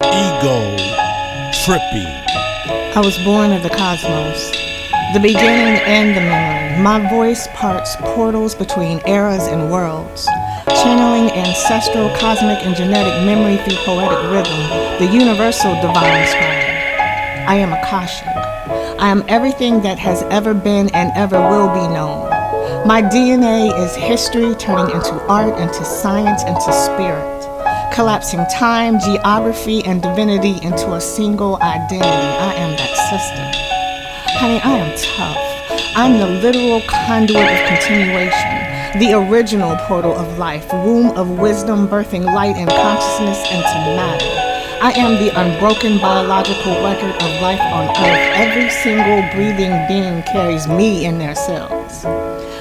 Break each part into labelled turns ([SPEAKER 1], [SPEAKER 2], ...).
[SPEAKER 1] Ego trippy.
[SPEAKER 2] I was born of the cosmos, the beginning and the memory. My voice parts portals between eras and worlds, channeling ancestral, cosmic, and genetic memory through poetic rhythm, the universal divine scribe. I am Akashic. I am everything that has ever been and ever will be known. My DNA is history turning into art, into science, into spirit, collapsing time, geography, and divinity into a single identity. I am that system. Honey, I am tough. I'm the literal conduit of continuation, the original portal of life, womb of wisdom birthing light and consciousness into matter. I am the unbroken biological record of life on earth. Every single breathing being carries me in their cells.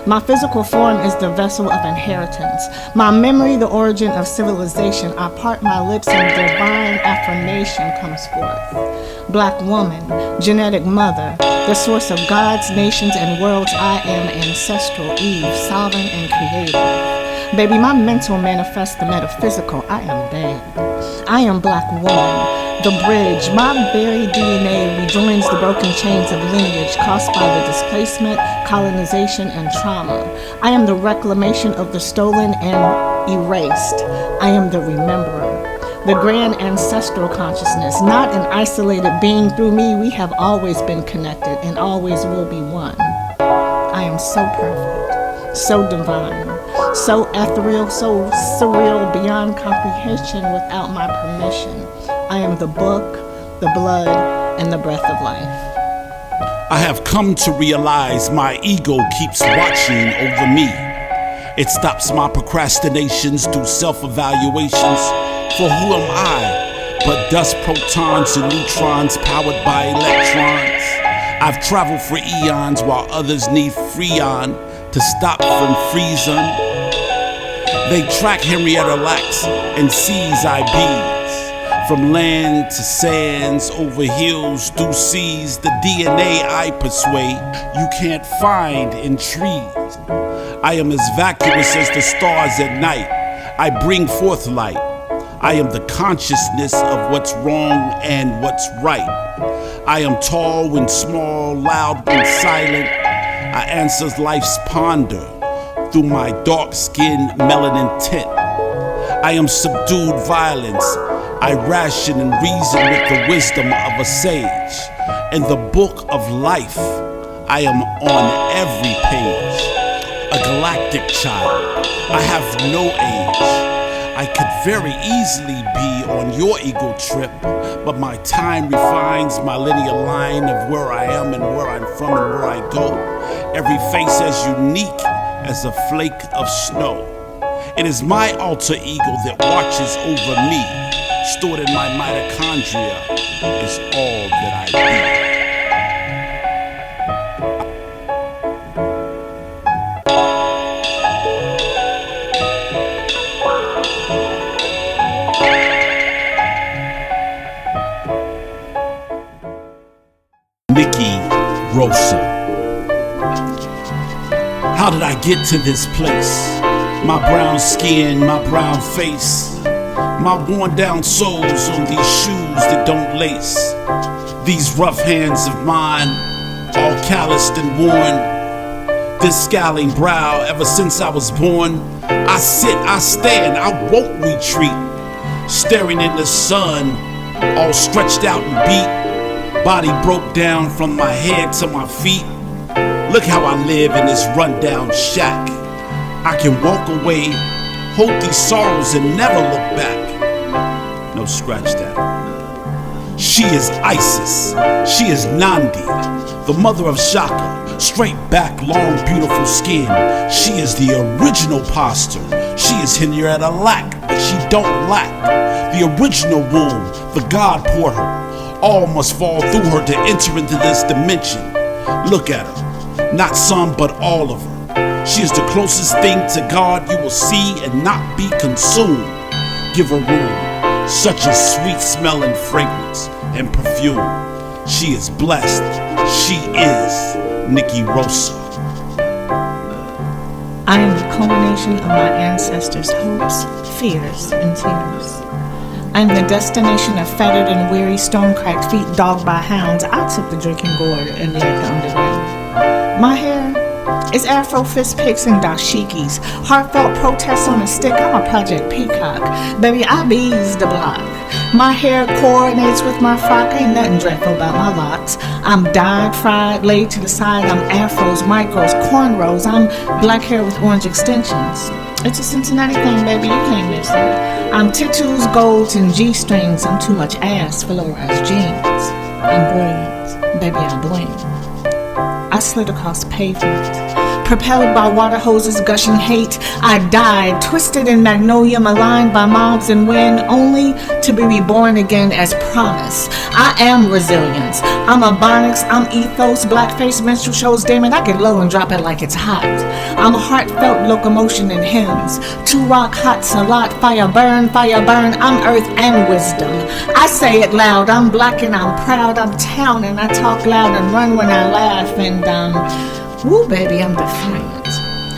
[SPEAKER 2] My physical form is the vessel of inheritance. My memory, the origin of civilization. I part my lips and divine affirmation comes forth. Black woman, genetic mother, the source of gods, nations, and worlds. I am ancestral Eve, sovereign and creative. Baby, my mental manifests the metaphysical. I am bad. I am black woman, the bridge. My buried DNA rejoins the broken chains of lineage caused by the displacement, colonization, and trauma. I am the reclamation of the stolen and erased. I am the rememberer, the grand ancestral consciousness, not an isolated being. Through me, we have always been connected and always will be one. I am so perfect, so divine, so ethereal, so surreal, beyond comprehension without my permission. I am the book, the blood, and the breath of life.
[SPEAKER 1] I have come to realize my ego keeps watching over me. It stops my procrastinations through self-evaluations. For who am I but dust, protons, and neutrons powered by electrons? I've traveled for eons while others need Freon to stop from freezing. They track Henrietta Lacks and seize IBs. From land to sands, over hills, through seas, the DNA I persuade you can't find in trees. I am as vacuous as the stars at night. I bring forth light. I am the consciousness of what's wrong and what's right. I am tall when small, loud when silent. I answer life's ponder through my dark-skinned melanin tint. I am subdued violence. I ration and reason with the wisdom of a sage. In the book of life, I am on every page. A galactic child. I have no age. I could very easily be on your ego trip, but my time refines my linear line of where I am and where I'm from and where I go. Every face as unique as a flake of snow. It is my alter ego that watches over me. Stored in my mitochondria is all that I be. Nikki Rosa. How did I get to this place? My brown skin, my brown face, my worn down soles on these shoes that don't lace. These rough hands of mine, all calloused and worn. This scowling brow ever since I was born. I sit, I stand, I won't retreat. Staring in the sun, all stretched out and beat. Body broke down from my head to my feet. Look how I live in this rundown shack. I can walk away, hold these sorrows and never look back. No, scratch that. She is Isis. She is Nandi, the mother of Shaka. Straight back, long, beautiful skin. She is the original posture. She is Henrietta Lack, but she don't lack. The original womb, the God portal. All must fall through her to enter into this dimension. Look at her. Not some, but all of her. She is the closest thing to God you will see and not be consumed. Give her room. Such a sweet smelling fragrance and perfume. She is blessed. She is Nikki Rosa.
[SPEAKER 2] I am the culmination of my ancestors' hopes, fears, and tears. I'm the destination of fettered and weary, stone-cracked feet dogged by hounds. I took the drinking gourd and led the underground. My hair is afro fist picks and dashikis. Heartfelt protests on a stick. I'm a project peacock. Baby, I bees the block. My hair coordinates with my frock. Ain't nothing dreadful about my locks. I'm dyed, fried, laid to the side. I'm afros, micros, cornrows. I'm black hair with orange extensions. It's a Cincinnati thing, baby. You can't miss it. I'm tattoos, golds, and G-strings. I'm too much ass for low-rise jeans. I'm brilliant. Baby, I bling. I slid across pavement. Propelled by water hoses gushing hate, I died, twisted in magnolia, maligned by mobs and wind, only to be reborn again as promise. I am resilience. I'm ebonics, I'm ethos, blackface, minstrel shows, damn it, I get low and drop it like it's hot. I'm heartfelt locomotion in hymns, two rock hot salat, fire burn, I'm earth and wisdom. I say it loud, I'm black and I'm proud, I'm town and I talk loud and run when I laugh and woo, baby, I'm defiant.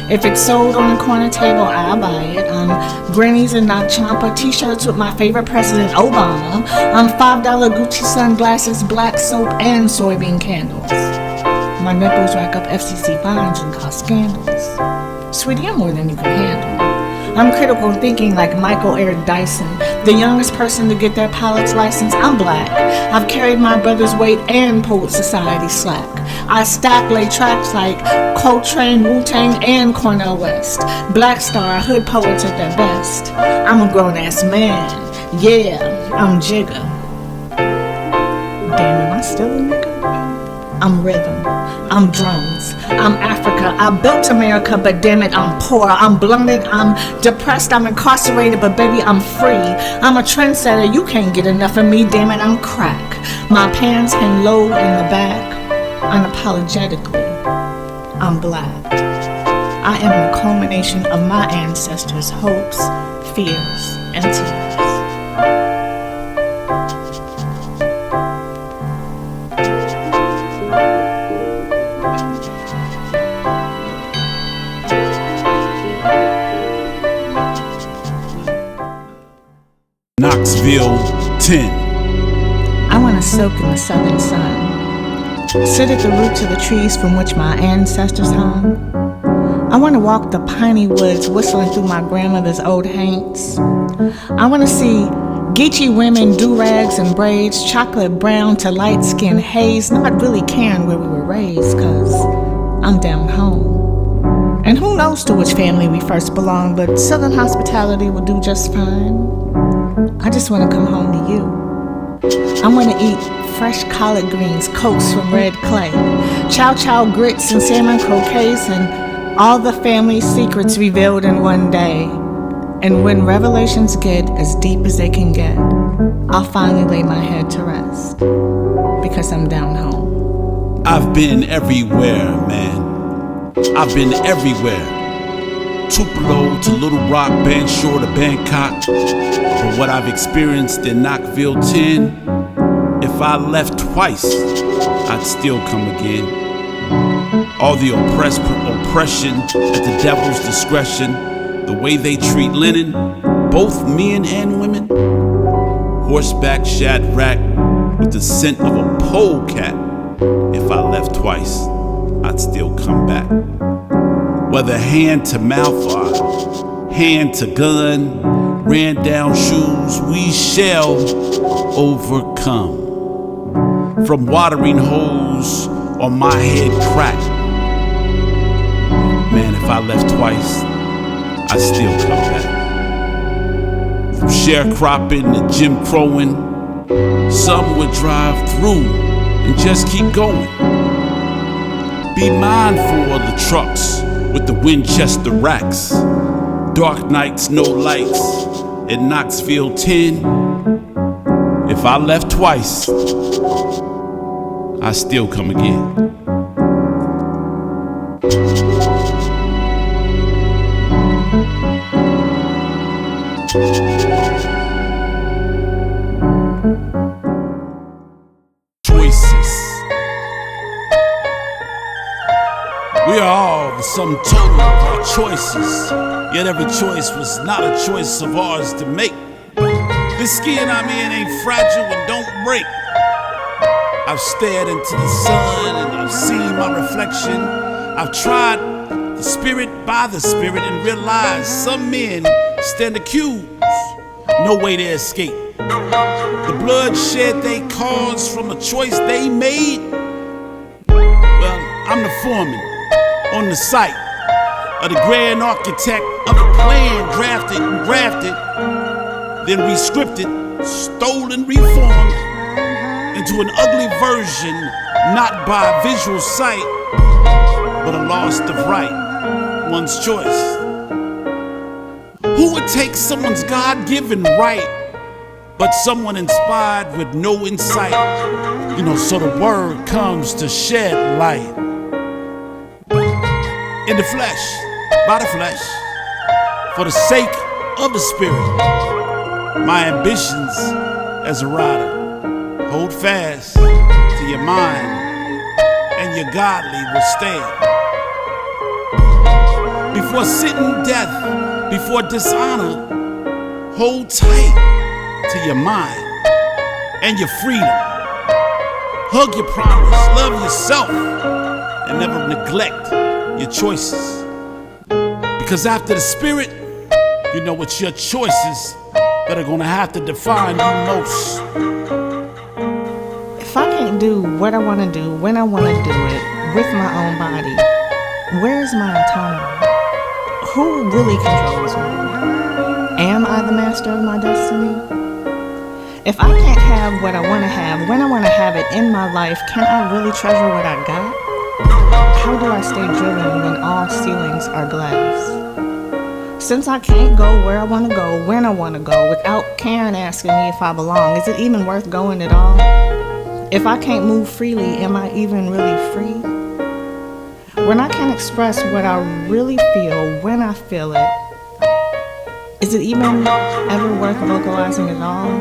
[SPEAKER 2] If it's sold on the corner table, I'll buy it. Grannies and Knock Champa, t-shirts with my favorite president, Obama. $5 Gucci sunglasses, black soap, and soybean candles. My nipples rack up FCC fines and cause scandals. Sweetie, I'm more than you can handle. I'm critical thinking like Michael Eric Dyson, the youngest person to get their pilot's license. I'm black. I've carried my brother's weight and pulled society slack. I stack lay tracks like Coltrane, Wu-Tang, and Cornel West. Black Star, hood poets at their best. I'm a grown-ass man. Yeah, I'm Jigga. Damn, am I still a nigga? I'm rhythm. I'm drums. I'm Africa. I built America, but damn it, I'm poor. I'm blunted. I'm depressed. I'm incarcerated, but baby, I'm free. I'm a trendsetter. You can't get enough of me. Damn it, I'm crack. My pants hang low in the back. Unapologetically, I'm black. I am the culmination of my ancestors' hopes, fears, and tears.
[SPEAKER 1] Knoxville 10.
[SPEAKER 2] I want to soak in the southern sun. Sit at the roots of the trees from which my ancestors hung. I want to walk the piney woods whistling through my grandmother's old haints. I want to see Geechee women, do-rags and braids, chocolate brown to light-skinned haze, not really caring where we were raised, cause I'm down home. And who knows to which family we first belong, but Southern hospitality will do just fine. I just want to come home to you. I want to eat fresh collard greens coaxed from red clay, chow chow grits and salmon croquets, and all the family secrets revealed in one day. And when revelations get as deep as they can get, I'll finally lay my head to rest, because I'm down home.
[SPEAKER 1] I've been everywhere, man. I've been everywhere. Tupelo to Little Rock, Banshore to Bangkok. But what I've experienced in Knoxville 10, if I left twice, I'd still come again. All the oppression at the devil's discretion, the way they treat linen, both men and women. Horseback Shadrach with the scent of a polecat. If I left twice, I'd still come back. Whether hand to mouth or hand to gun, ran down shoes, we shall overcome. From watering holes on my head crack. Man, if I left twice, I still come back. From sharecropping to Jim Crowing, some would drive through and just keep going. Be mindful of the trucks with the Winchester racks. Dark nights, no lights in Knoxville 10. If I left twice, I still come again. Choices. We are all the sum total of our choices, yet every choice was not a choice of ours to make. This skin I'm in ain't fragile and don't break. I've stared into the sun and I've seen my reflection. I've tried the spirit by the spirit and realized some men stand accused. No way to escape. The bloodshed they caused from a choice they made. Well, I'm the foreman on the site of the grand architect of a plan drafted and grafted, then rescripted, stolen, reformed into an ugly version, not by visual sight, but a loss of right, one's choice. Who would take someone's God-given right, but someone inspired with no insight? You know, so the word comes to shed light. In the flesh, by the flesh, for the sake of the spirit, my ambitions as a rider. Hold fast to your mind, and your godly will stand. Before sitting death, before dishonor, hold tight to your mind and your freedom. Hug your promise, love yourself, and never neglect your choices. Because after the spirit, you know it's your choices that are gonna have to define you most.
[SPEAKER 2] If I can't do what I want to do when I want to do it with my own body, where's my autonomy? Who really controls me? Am I the master of my destiny? If I can't have what I want to have when I want to have it in my life, can I really treasure what I got? How do I stay driven when all ceilings are glass? Since I can't go where I want to go when I want to go without Karen asking me if I belong, is it even worth going at all? If I can't move freely, am I even really free? When I can't express what I really feel when I feel it, is it even ever worth vocalizing at all?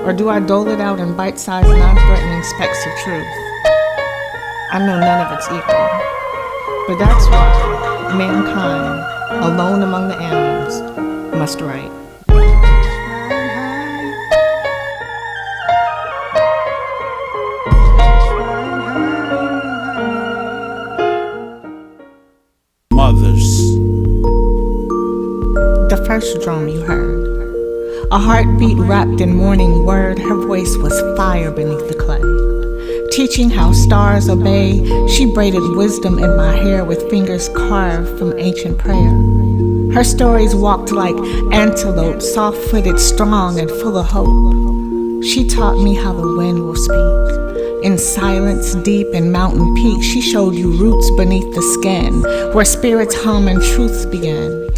[SPEAKER 2] Or do I dole it out in bite-sized, non-threatening specks of truth? I know none of it's equal, but that's why mankind, alone among the animals, must write.
[SPEAKER 1] Mothers.
[SPEAKER 2] The first drum you heard, a heartbeat wrapped in morning word, her voice was fire beneath the clay. Teaching how stars obey, she braided wisdom in my hair with fingers carved from ancient prayer. Her stories walked like antelope, soft-footed, strong, and full of hope. She taught me how the wind will speak. In silence, deep in mountain peaks, she showed you roots beneath the skin, where spirits hum and truths begin.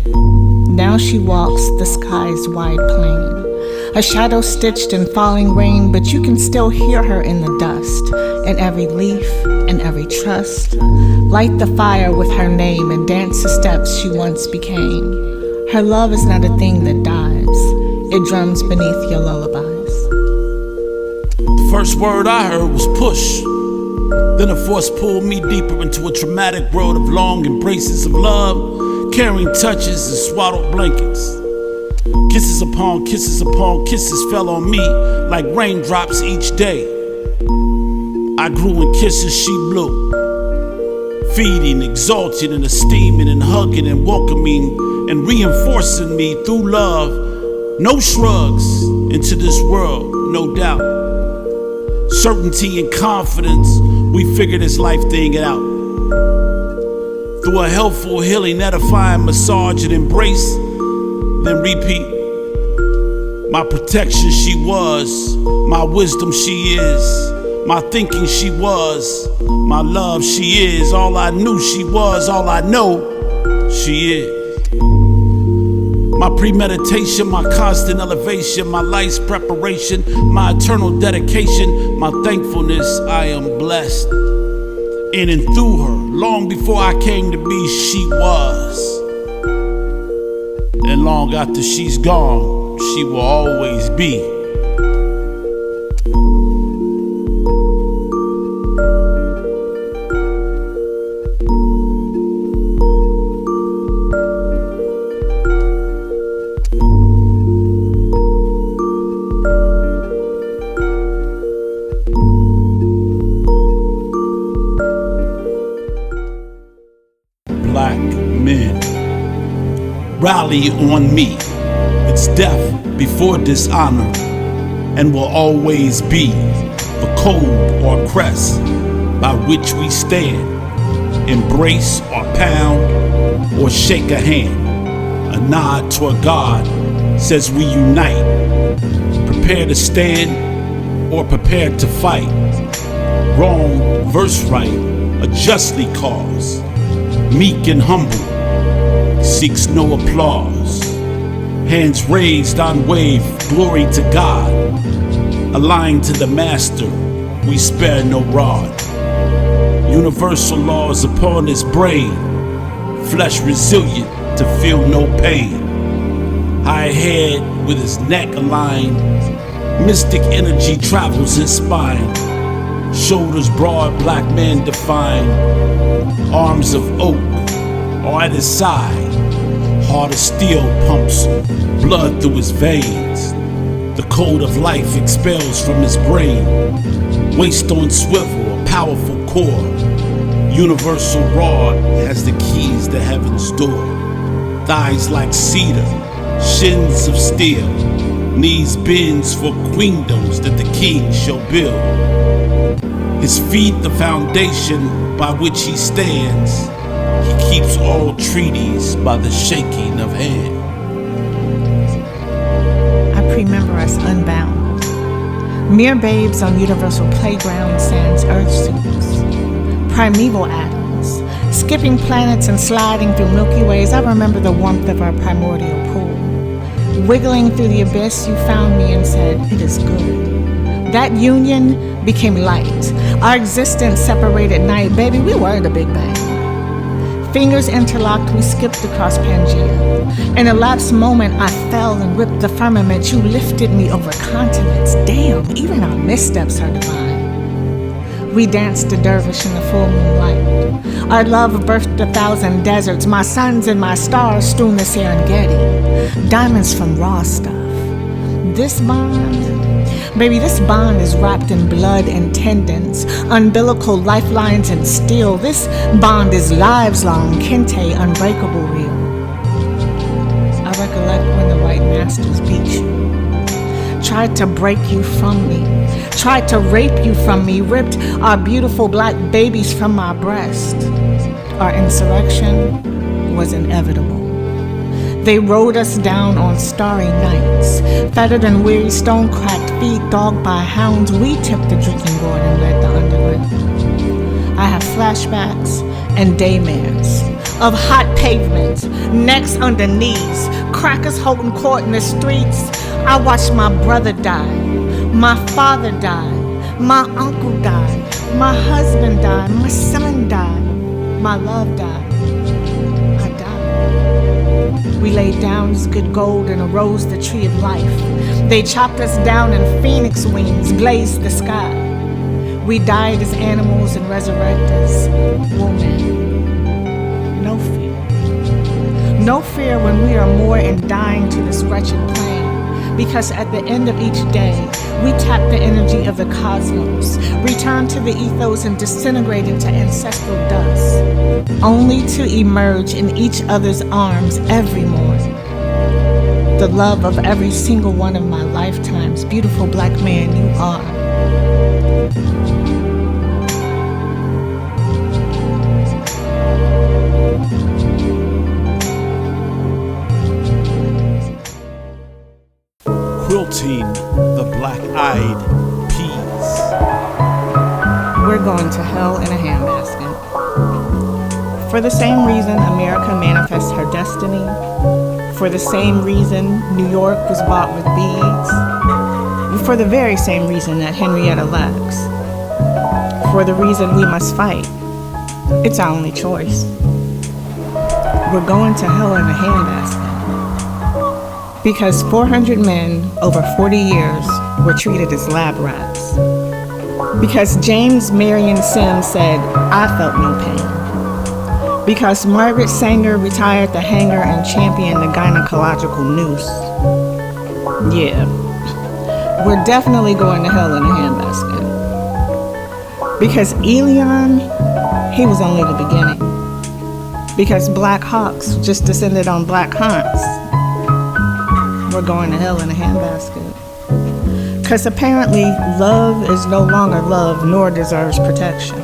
[SPEAKER 2] Now she walks the sky's wide plain, a shadow stitched in falling rain, but you can still hear her in the dust, in every leaf, in every trust. Light the fire with her name and dance the steps she once became. Her love is not a thing that dies, it drums beneath your lullabies.
[SPEAKER 1] The first word I heard was push. Then a force pulled me deeper into a traumatic world of long embraces of love, carrying touches and swaddled blankets. Kisses upon kisses fell on me like raindrops each day. I grew in kisses she blew, feeding, exalting, and esteeming, and hugging, and welcoming, and reinforcing me through love. No shrugs into this world, no doubt. Certainty and confidence, we figure this life thing out. Through a helpful, healing, edifying massage and embrace, then repeat. My protection she was, my wisdom she is, my thinking she was, my love she is, all I knew she was, all I know she is. My premeditation, my constant elevation, my life's preparation, my eternal dedication, my thankfulness, I am blessed. In and through her, long before I came to be, she was. And long after she's gone, she will always be. rally on me. It's death before dishonor, and will always be the code or crest by which we stand. Embrace or pound or shake a hand. A nod toward God says we unite. Prepare to stand or prepare to fight. Wrong verse right, a justly cause. Meek and humble, seeks no applause. Hands raised on wave, glory to God. Aligned to the master, we spare no rod. Universal laws upon his brain. Flesh resilient to feel no pain. High head with his neck aligned. Mystic energy travels his spine. Shoulders broad, black man defined. Arms of oak are at his side. Heart of steel pumps blood through his veins. The code of life expels from his brain. Waist on swivel, a powerful core. Universal rod has the keys to heaven's door. Thighs like cedar, shins of steel. Knees bends for queendoms that the king shall build. His feet the foundation by which he stands. He keeps all treaties by the shaking of hands.
[SPEAKER 2] I remember us unbound. Mere babes on universal playground sans earth suits. Primeval atoms, skipping planets and sliding through Milky Ways. I remember the warmth of our primordial pool. Wiggling through the abyss, you found me and said, "It is good." That union became light. Our existence separated night. Baby, we were the Big Bang. Fingers interlocked, we skipped across Pangea. In a lapsed moment, I fell and ripped the firmament. You lifted me over continents. Damn, even our missteps are divine. We danced a dervish in the full moonlight. Our love birthed 1,000 deserts. My suns and my stars strewn the Serengeti. Diamonds from raw stuff. This bond, baby, this bond is wrapped in blood and tendons, umbilical lifelines and steel. This bond is lives long, kente, unbreakable real. I recollect when the white masters beat you, tried to break you from me, tried to rape you from me, ripped our beautiful black babies from my breast. Our insurrection was inevitable. They rode us down on starry nights, fettered and weary, stone-cracked feet, dogged by hounds. We tipped the drinking gourd and led the underground. I have flashbacks and daymares of hot pavements, necks under knees, crackers holding court in the streets. I watched my brother die, my father die, my uncle die, my husband died, my son died, my love died. We laid down as good gold and arose the tree of life. They chopped us down and phoenix wings blazed the sky. We died as animals and resurrected as women. No fear. No fear when we are more in dying to this wretched plane. Because at the end of each day, we tap the energy of the cosmos, return to the ethos and disintegrate into ancestral dust, only to emerge in each other's arms every morning. The love of every single one of my lifetimes, beautiful black man you are.
[SPEAKER 1] Quilting the black-eyed peas.
[SPEAKER 2] We're going to hell in a handbasket. For the same reason America manifests her destiny, for the same reason New York was bought with beads, for the very same reason that Henrietta lacks, for the reason we must fight. It's our only choice. We're going to hell in a handbasket. Because 400 men over 40 years were treated as lab rats. Because James Marion Sims said, "I felt no pain." Because Margaret Sanger retired the hanger and championed the gynecological noose. Yeah, we're definitely going to hell in a handbasket. Because Elion, he was only the beginning. because Black Hawks just descended on Black Hunts. We're going to hell in a handbasket. Because apparently love is no longer love nor deserves protection.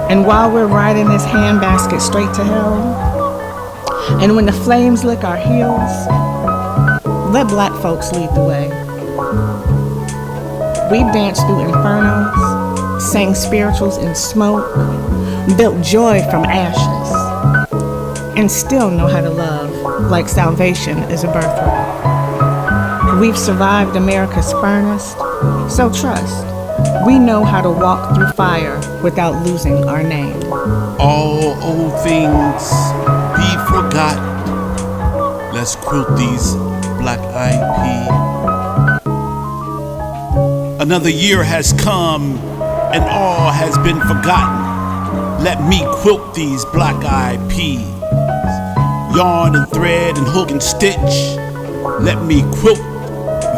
[SPEAKER 2] And while we're riding this handbasket straight to hell, and when the flames lick our heels, let Black folks lead the way. We've danced through infernos, sang spirituals in smoke, built joy from ashes, and still know how to love like salvation is a birthright. We've survived America's furnace, so trust, we know how to walk through fire without losing our name.
[SPEAKER 1] All old things be forgot. Let's quilt these black-eyed peas. Another year has come and all has been forgotten. Let me quilt these black-eyed peas. Yarn and thread and hook and stitch. Let me quilt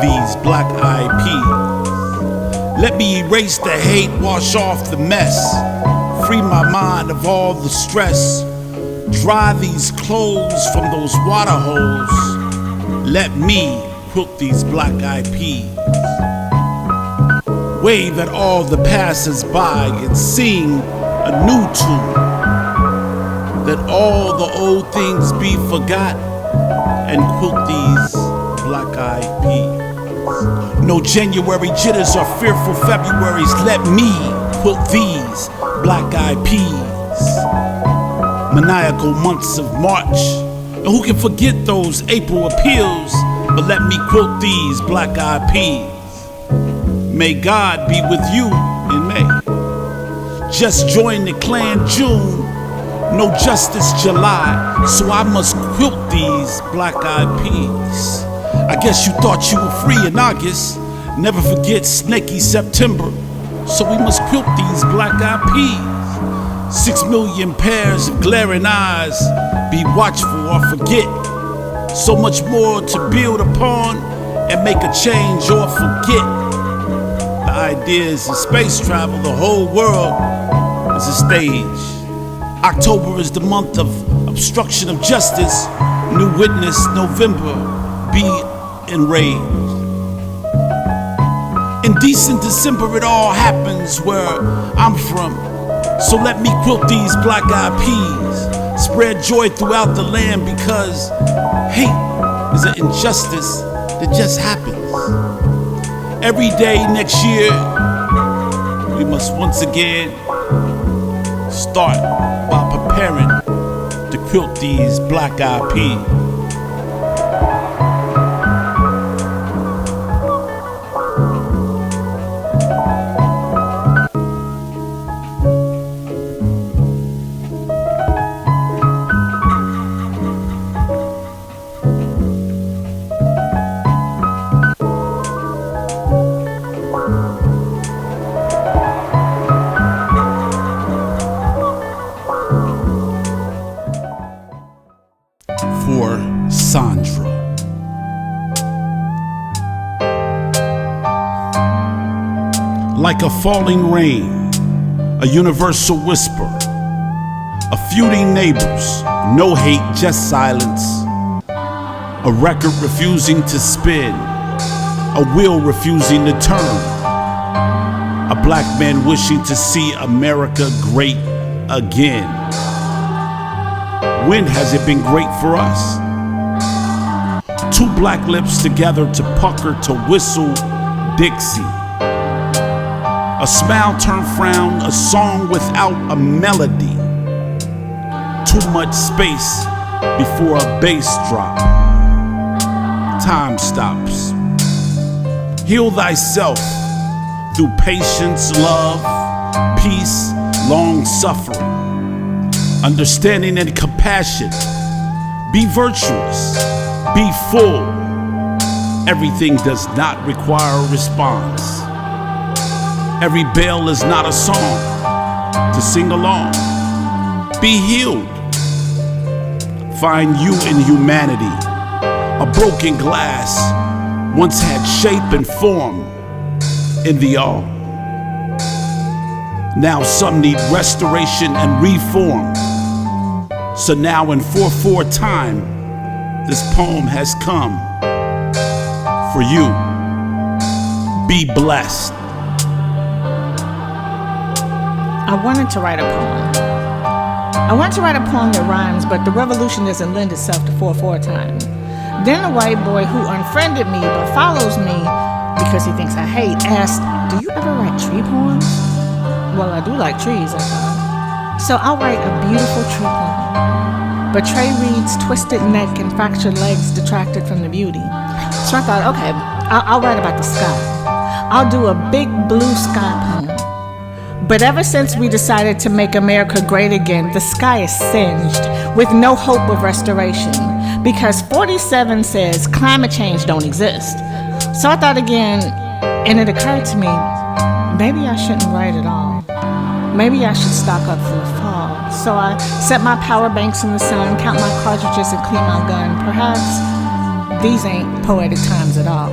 [SPEAKER 1] these black-eyed peas. Let me erase the hate, wash off the mess. Free my mind of all the stress. Dry these clothes from those water holes. Let me quilt these black-eyed peas. Wave at all the passers-by and sing a new tune. Let all the old things be forgot and quilt these black-eyed peas. No January jitters or fearful Februaries. Let me quilt these black-eyed peas. Maniacal months of March, and who can forget those April appeals? But let me quilt these black-eyed peas. May God be with you in May. Just joined the clan June, no Justice July, so I must quilt these black-eyed peas. I guess you thought you were free in August. Never forget snaky September, so we must quilt these black-eyed peas. 6 million pairs of glaring eyes, be watchful or forget. So much more to build upon and make a change or forget. The ideas of space travel, the whole world is a stage. October is the month of obstruction of justice. New witness, November, be enraged. In decent December, it all happens where I'm from. So let me quilt these black-eyed peas. Spread joy throughout the land because hate is an injustice that just happens. Every day next year, we must once again start by preparing to quilt these black-eyed peas. For Sandra. Like a falling rain, a universal whisper, a feuding neighbors, no hate, just silence, a record refusing to spin, a wheel refusing to turn, a black man wishing to see America great again. When has it been great for us? Two black lips together to pucker, to whistle Dixie. A smile turned frown, a song without a melody. Too much space before a bass drop. Time stops. Heal thyself through patience, love, peace, long suffering. Understanding and compassion. Be virtuous. Be full. Everything does not require a response. Every bell is not a song to sing along. Be healed. Find you in humanity. A broken glass once had shape and form in the all. Now some need restoration and reform. So now in 4/4 time, this poem has come for you. Be blessed.
[SPEAKER 2] I wanted to write a poem. I want to write a poem that rhymes, but the revolution doesn't lend itself to 4/4 time. Then a white boy who unfriended me but follows me because he thinks I hate asked, "Do you ever write tree poems?" Well, I do like trees, I thought. So I'll write a beautiful tree poem. But Trey Reed's twisted neck and fractured legs detracted from the beauty. So I thought, okay, I'll write about the sky. I'll do a big blue sky poem. But ever since we decided to make America great again, the sky is singed with no hope of restoration because 47 says climate change don't exist. So I thought again, and it occurred to me, maybe I shouldn't write at all. Maybe I should stock up for the fall. So I set my power banks in the sun, count my cartridges, and clean my gun. Perhaps these ain't poetic times at all.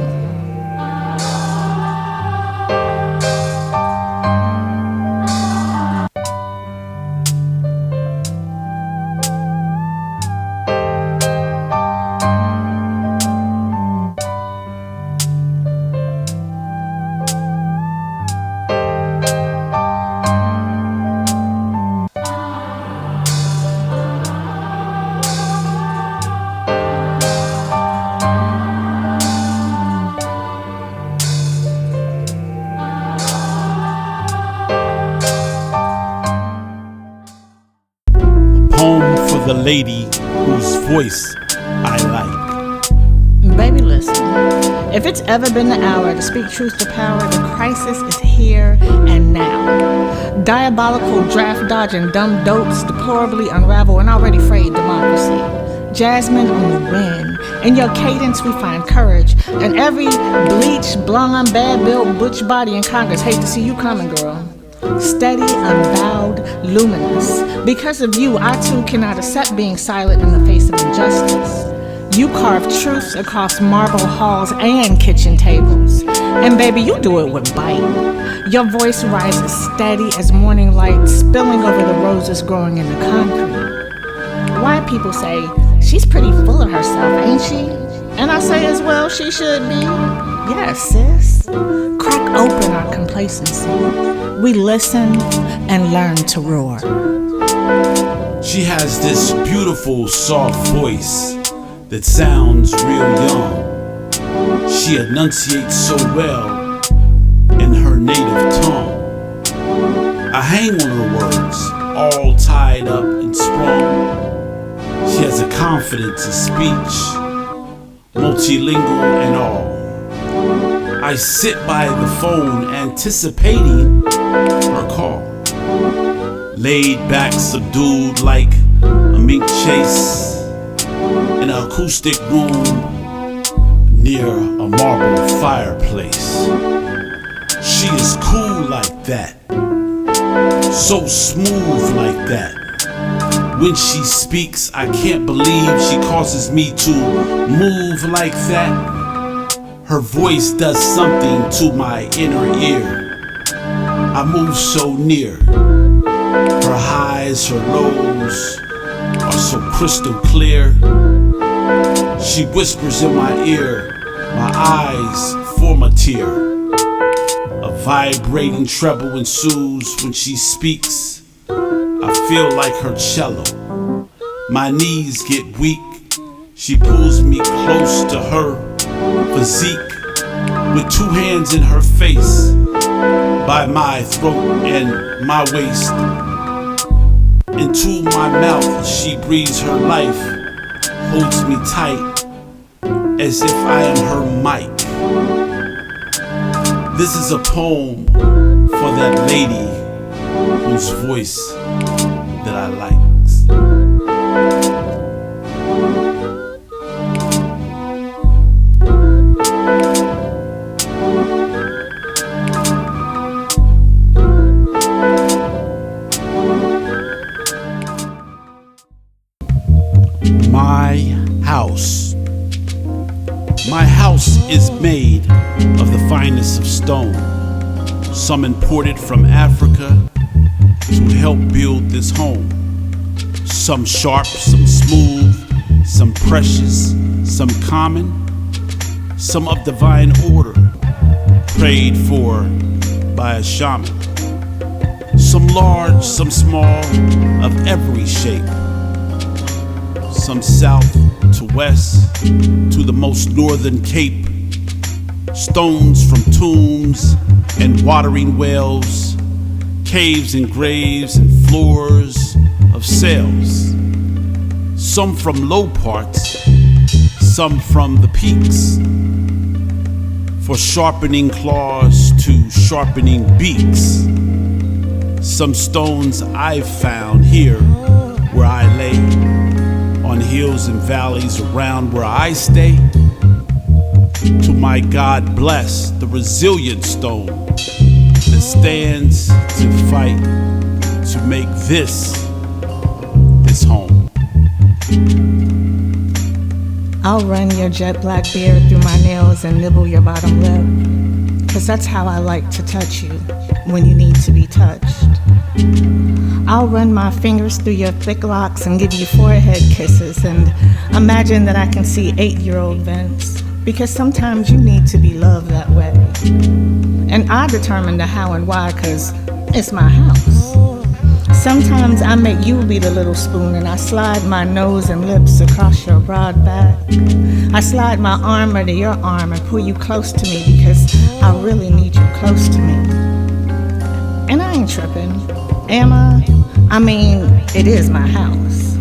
[SPEAKER 1] The lady whose voice I like.
[SPEAKER 2] Baby, listen. If it's ever been the hour to speak truth to power, the crisis is here and now. Diabolical draft dodging dumb dopes deplorably unravel an already frayed democracy. Jasmine on the wind. In your cadence we find courage. And every bleached, blonde, bad-built butch body in Congress hate to see you coming, girl. Steady, unbowed, luminous. Because of you, I too cannot accept being silent in the face of injustice. You carve truths across marble halls and kitchen tables. And baby, you do it with bite. Your voice rises steady as morning light spilling over the roses growing in the concrete. White people say, she's pretty full of herself, ain't she? And I say as well, she should be. Yes, sis. Crack open our complacency. We listen and learn to roar.
[SPEAKER 1] She has this beautiful, soft voice that sounds real young. She enunciates so well in her native tongue. I hang on her words, all tied up and sprung. She has a confidence in speech, multilingual and all. I sit by the phone anticipating her call. Laid back, subdued like a mink chase in an acoustic room near a marble fireplace. She is cool like that, so smooth like that. When she speaks, I can't believe she causes me to move like that. Her voice does something to my inner ear. I move so near. Her highs, her lows are so crystal clear. She whispers in my ear, my eyes form a tear. A vibrating treble ensues when she speaks. I feel like her cello. My knees get weak. She pulls me close to her physique with two hands in her face, by my throat and my waist. Into my mouth she breathes her life, holds me tight as if I am her mic. This is a poem for that lady whose voice that I like. My house is made of the finest of stone, some imported from Africa to help build this home. Some sharp, some smooth, some precious, some common, some of divine order, prayed for by a shaman. Some large, some small, of every shape. Some south to west, to the most northern cape. Stones from tombs and watering wells, caves and graves and floors of cells. Some from low parts, some from the peaks. For sharpening claws to sharpening beaks. Some stones I've found here where I lay, on hills and valleys around where I stay. To my God bless the resilient stone that stands to fight to make this his home.
[SPEAKER 2] I'll run your jet black beard through my nails and nibble your bottom lip, 'cause that's how I like to touch you when you need to be touched. I'll run my fingers through your thick locks and give you forehead kisses and imagine that I can see 8-year-old Vince, because sometimes you need to be loved that way. And I determine the how and why, 'cause it's my house. Sometimes I make you be the little spoon and I slide my nose and lips across your broad back. I slide my arm under your arm and pull you close to me because I really need you close to me. And I ain't tripping, am I? I mean, it is my house.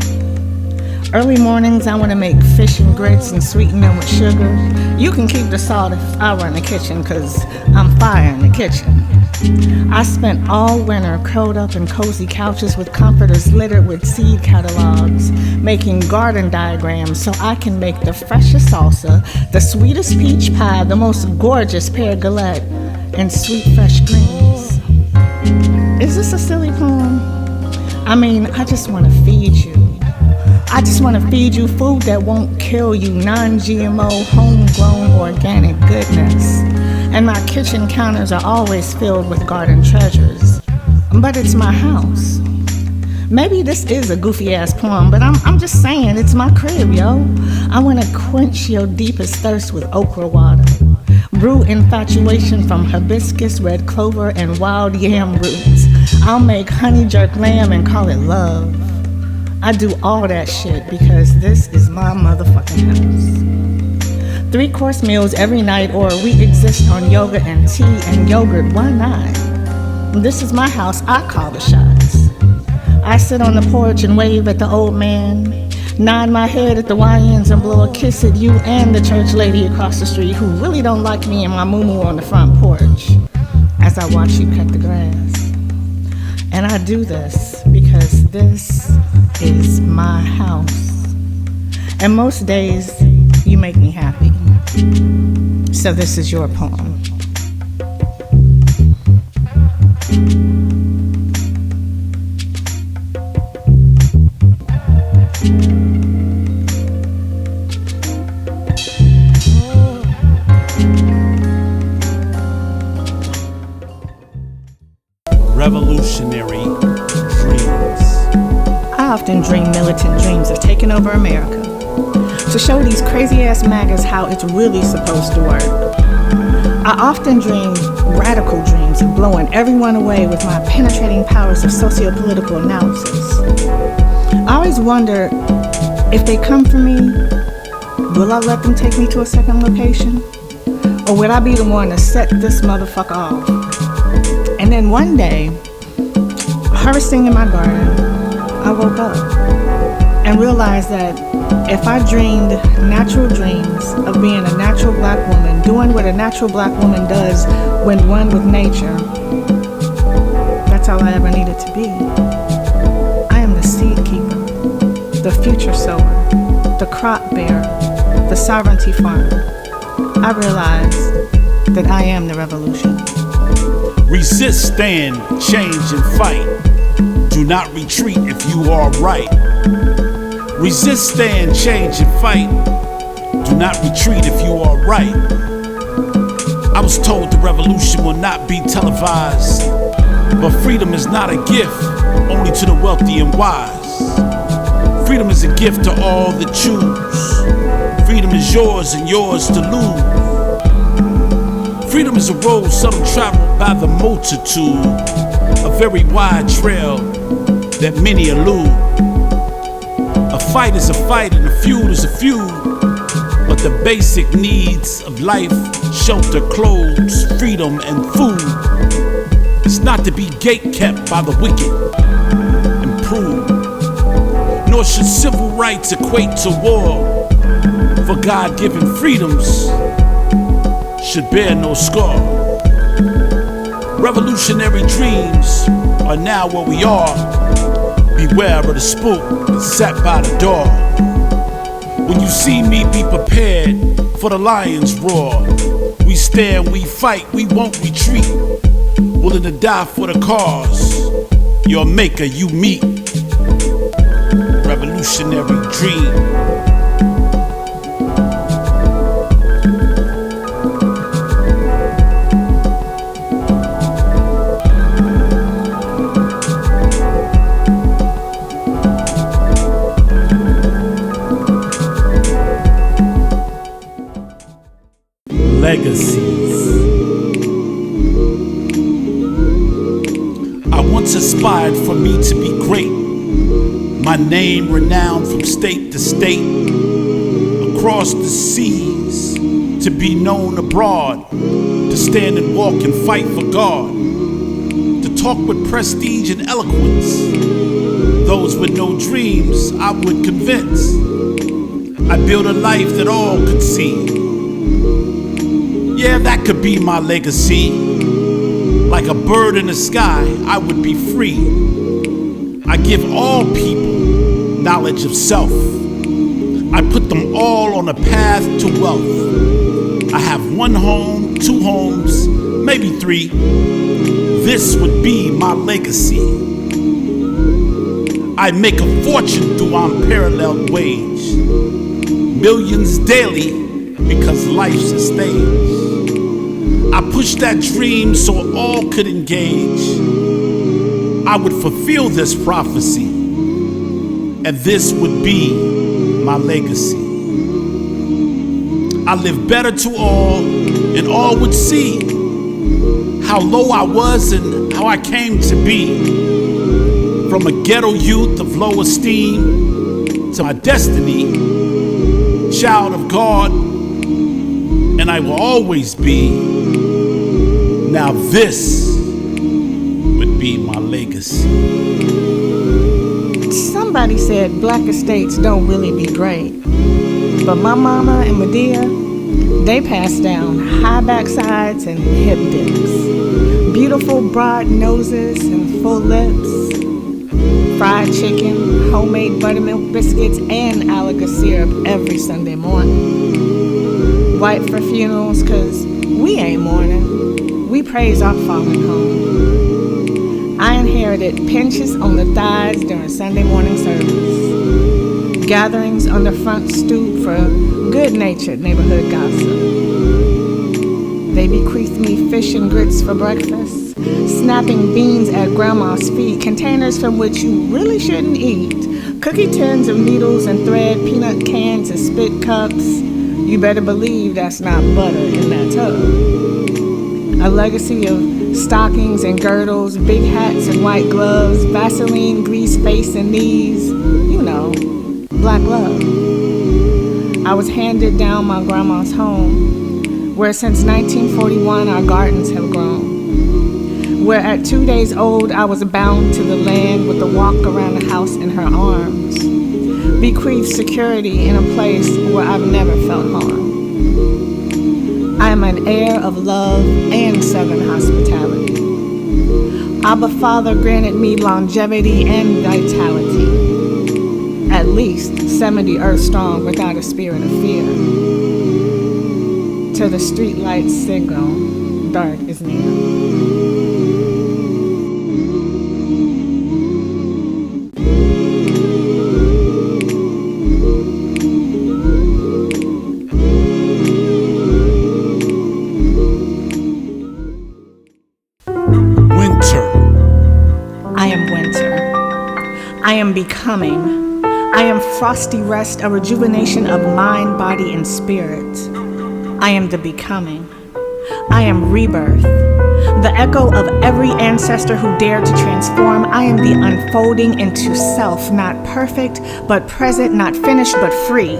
[SPEAKER 2] Early mornings I want to make fish and grits and sweeten them with sugar. You can keep the salt if I run the kitchen, 'cause I'm fire in the kitchen. I spent all winter curled up in cozy couches with comforters littered with seed catalogs, making garden diagrams so I can make the freshest salsa, the sweetest peach pie, the most gorgeous pear galette, and sweet fresh greens. Is this a silly poem? I mean, I just want to feed you. I just want to feed you food that won't kill you, non-GMO, homegrown, organic goodness. And my kitchen counters are always filled with garden treasures. But it's my house. Maybe this is a goofy-ass poem, but I'm just saying, it's my crib, yo. I want to quench your deepest thirst with okra water. Brew infatuation from hibiscus, red clover, and wild yam roots. I'll make honey jerk lamb and call it love. I do all that shit because this is my motherfucking house. 3-course meals every night, or we exist on yoga and tea and yogurt, why not? This is my house, I call the shots. I sit on the porch and wave at the old man, nod my head at the YNs and blow a kiss at you and the church lady across the street who really don't like me and my moo-moo on the front porch as I watch you cut the grass. And I do this because this is my house. And most days, you make me happy. So this is your poem.
[SPEAKER 1] Revolutionary dreams.
[SPEAKER 2] I often dream militant dreams of taking over America, to show these crazy-ass MAGAs how it's really supposed to work. I often dream radical dreams of blowing everyone away with my penetrating powers of socio-political analysis. I always wonder, if they come for me, will I let them take me to a second location? Or will I be the one to set this motherfucker off? And then one day, harvesting in my garden, I woke up and realized that if I dreamed natural dreams of being a natural black woman, doing what a natural black woman does when one with nature, that's all I ever needed to be. I am the seed keeper, the future sower, the crop bearer, the sovereignty farmer. I realized that I am the revolution.
[SPEAKER 1] Resist, stand, change, and fight. Do not retreat if you are right. Resist, stand, change, and fight. Do not retreat if you are right. I was told the revolution will not be televised, but freedom is not a gift only to the wealthy and wise. Freedom is a gift to all that choose. Freedom is yours and yours to lose. Freedom is a road seldom traveled by the multitude, a very wide trail that many elude. A fight is a fight and a feud is a feud, but the basic needs of life, shelter, clothes, freedom, and food, is not to be gate-kept by the wicked and prude. Nor should civil rights equate to war, for God-given freedoms should bear no scar. Revolutionary dreams are now where we are. Beware of the spook that sat by the door. When you see me, be prepared for the lion's roar. We stand, we fight, we won't retreat, willing to die for the cause. Your maker you meet. Revolutionary dream. Legacies. I once aspired for me to be great, my name renowned from state to state, across the seas, to be known abroad, to stand and walk and fight for God, to talk with prestige and eloquence. Those with no dreams I would convince. I build a life that all could see. Yeah, that could be my legacy. Like a bird in the sky, I would be free. I give all people knowledge of self. I put them all on a path to wealth. I have one home, two homes, maybe three. This would be my legacy. I make a fortune through unparalleled wage. Millions daily because life's a stage. I push that dream so all could engage. I would fulfill this prophecy, and this would be my legacy. I live better to all, and all would see how low I was and how I came to be. From a ghetto youth of low esteem to my destiny, child of God, and I will always be. Now this would be my legacy.
[SPEAKER 2] Somebody said black estates don't really be great, but my mama and Medea, they passed down high backsides and hip dips, beautiful broad noses and full lips, fried chicken, homemade buttermilk biscuits, and Alaga syrup every Sunday morning. White for funerals, 'cause we ain't mourning. We praise our fallen home. I inherited pinches on the thighs during Sunday morning service, gatherings on the front stoop for good-natured neighborhood gossip. They bequeathed me fish and grits for breakfast, snapping beans at grandma's feet, containers from which you really shouldn't eat, cookie tins of needles and thread, peanut cans and spit cups. You better believe that's not butter in that tub. A legacy of stockings and girdles, big hats and white gloves, Vaseline, grease face and knees, you know, black love. I was handed down my grandma's home, where since 1941 our gardens have grown. Where at 2 days old I was bound to the land with a walk around the house in her arms, bequeathed security in a place where I've never felt harm. I am an heir of love and Southern hospitality. Abba Father granted me longevity and vitality. At least 70 earth strong without a spirit of fear. To the streetlights signal, dark is near. I am winter. I am becoming. I am frosty rest, a rejuvenation of mind, body, and spirit. I am the becoming. I am rebirth, the echo of every ancestor who dared to transform. I am the unfolding into self, not perfect, but present, not finished, but free.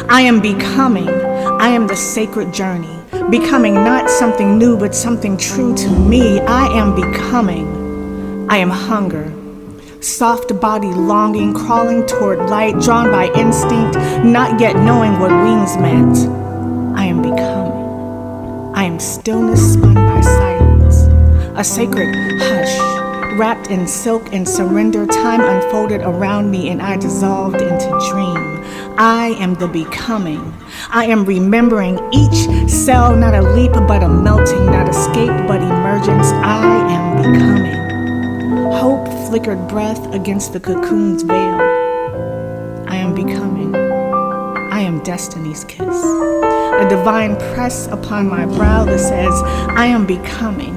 [SPEAKER 2] I am becoming. I am the sacred journey, becoming not something new, but something true to me. I am becoming. I am hunger, soft body longing, crawling toward light, drawn by instinct, not yet knowing what wings meant. I am becoming. I am stillness spun by silence, a sacred hush, wrapped in silk and surrender. Time unfolded around me and I dissolved into dream. I am the becoming. I am remembering each cell, not a leap but a melting, not escape but emergence. I am becoming. Hope flickered breath against the cocoon's veil. I am becoming. I am destiny's kiss, a divine press upon my brow that says, I am becoming.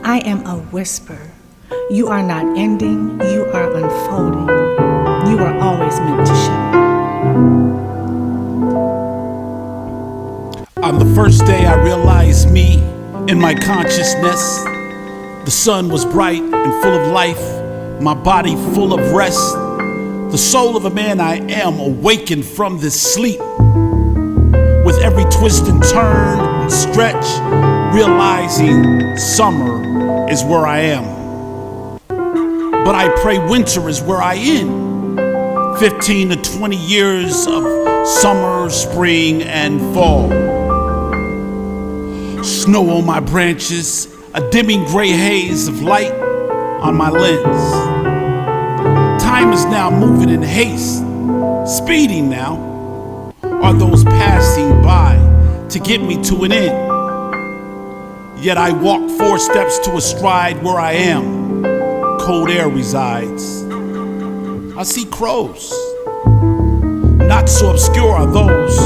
[SPEAKER 2] I am a whisper. You are not ending, you are unfolding. You are always meant to show.
[SPEAKER 1] On the first day I realized me in my consciousness. The sun was bright and full of life, my body full of rest. The soul of a man I am awakened from this sleep. With every twist and turn and stretch, realizing summer is where I am. But I pray winter is where I end. 15 to 20 years of summer, spring, and fall. Snow on my branches, a dimming gray haze of light on my lens. Time is now moving in haste, speeding now. Are those passing by to get me to an end? Yet I walk 4 steps to a stride where I am. Cold air resides. I see crows. Not so obscure are those.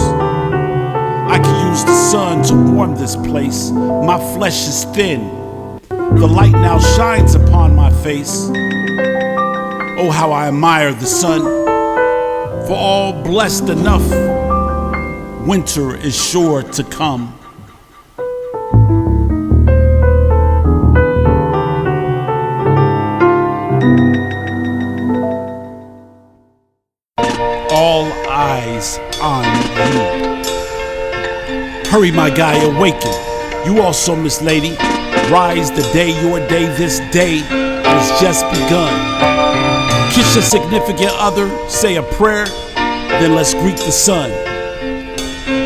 [SPEAKER 1] I can use the sun to warm this place. My flesh is thin. The light now shines upon my face. Oh, how I admire the sun. For all blessed enough, winter is sure to come. All eyes on you. Hurry, my guy, awaken. You also, Miss Lady. Rise the day, your day, this day has just begun. Kiss your significant other, say a prayer, then let's greet the sun.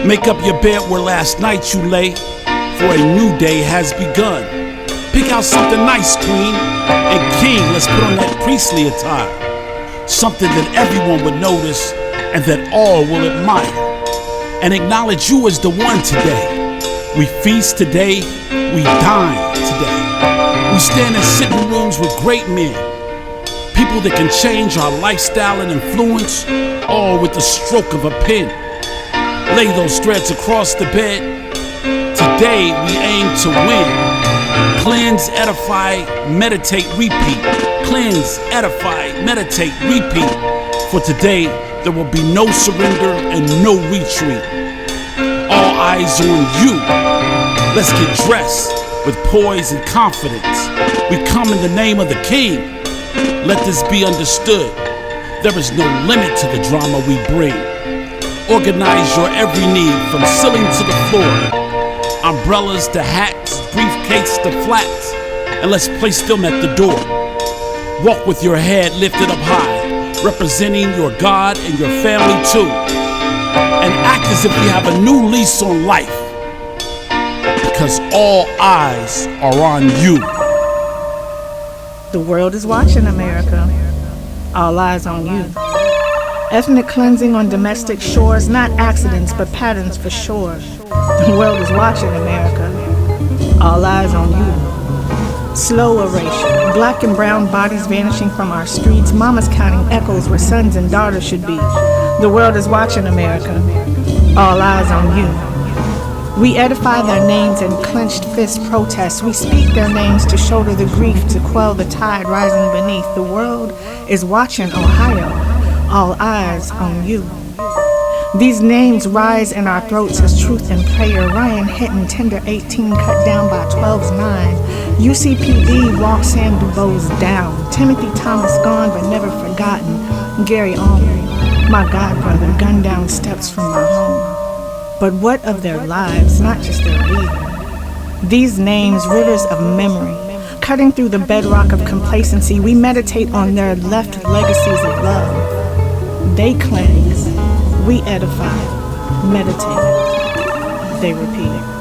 [SPEAKER 1] Make up your bed where last night you lay, for a new day has begun. Pick out something nice, queen, and king, let's put on that priestly attire. Something that everyone would notice and that all will admire. And acknowledge you as the one today. We feast today, we dine today. We stand in sitting rooms with great men. People that can change our lifestyle and influence, all with the stroke of a pen. Lay those threads across the bed. Today we aim to win. Cleanse, edify, meditate, repeat. Cleanse, edify, meditate, repeat. For today there will be no surrender and no retreat. All eyes on you. Let's get dressed with poise and confidence. We come in the name of the King. Let this be understood. There is no limit to the drama we bring. Organize your every need from ceiling to the floor. Umbrellas to hats, briefcase to flats. And let's place them at the door. Walk with your head lifted up high, representing your God and your family too. And act as if you have a new lease on life. Because all eyes are on you.
[SPEAKER 2] The world is watching, America. All eyes on you. Ethnic cleansing on domestic shores, not accidents, but patterns for sure. The world is watching, America. All eyes on you. Slow erasure. Black and brown bodies vanishing from our streets. Mamas counting echoes where sons and daughters should be. The world is watching, America. All eyes on you. We edify their names in clenched fist protests. We speak their names to shoulder the grief, to quell the tide rising beneath. The world is watching, Ohio. all eyes on you. These names rise in our throats as truth and prayer. Ryan Hinton, tender 18, cut down by 12's 9. UCPD walks Sam DuBose down. Timothy Thomas gone but never forgotten. Gary Allman, my godbrother, gunned down steps from my home. But what of their lives, not just their leaving? These names, rivers of memory, cutting through the bedrock of complacency, we meditate on their left legacies of love. They cleanse. We edify, meditate, they repeat.